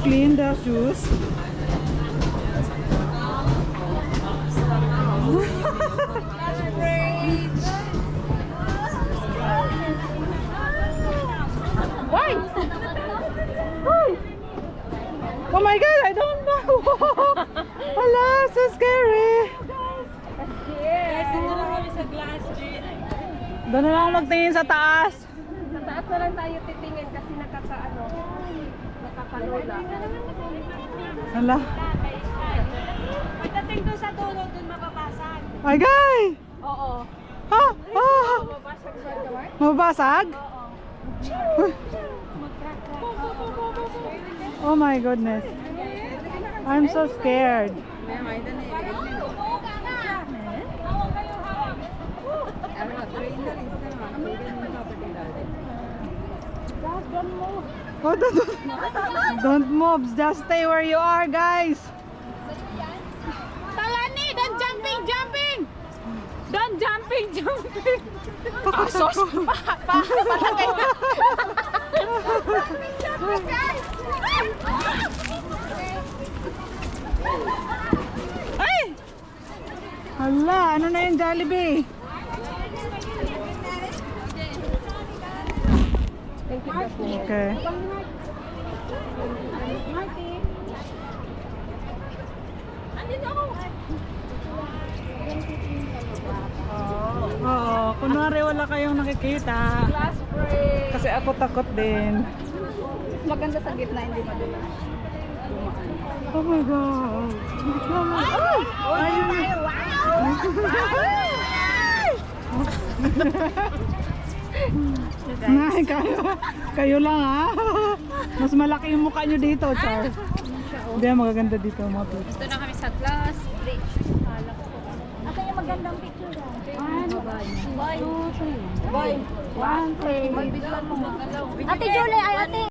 clean the shoes. Why? Oh my God, I don't know. Hala, so scary. Doon na lang magtingin sa taas. Sa taas na lang tayo titingin kasi nakapalola. Hala. Pagdating doon sa dulo, doon mababasag. Ay, guy! Oo. Ha? Ah! Mababasag sa door? Mabasag? Oo. Oh my goodness. I'm so scared. Oh, don't move. Just stay where you are, guys. Talani! Don't jumping! Don't jumping! Pasos! Palagay na! Ay! Hala, ano na yung Jollibee? Okay. Oo, kunwari wala kayong nakikita. Last break! Kasi ako takot din. Maganda sa gitna, hindi madulas. Oh my God. Oh my God. Ay, kayo lang ha. Mas malaki yung mukha nyo dito, Char. Hindi, magaganda dito mga people. Dito na kami sa glass bridge. Asan yung magandang picture daw? 1, 2, 3. 1, 3. Magbigyan mo magalaw. Ate Julie, ay ate.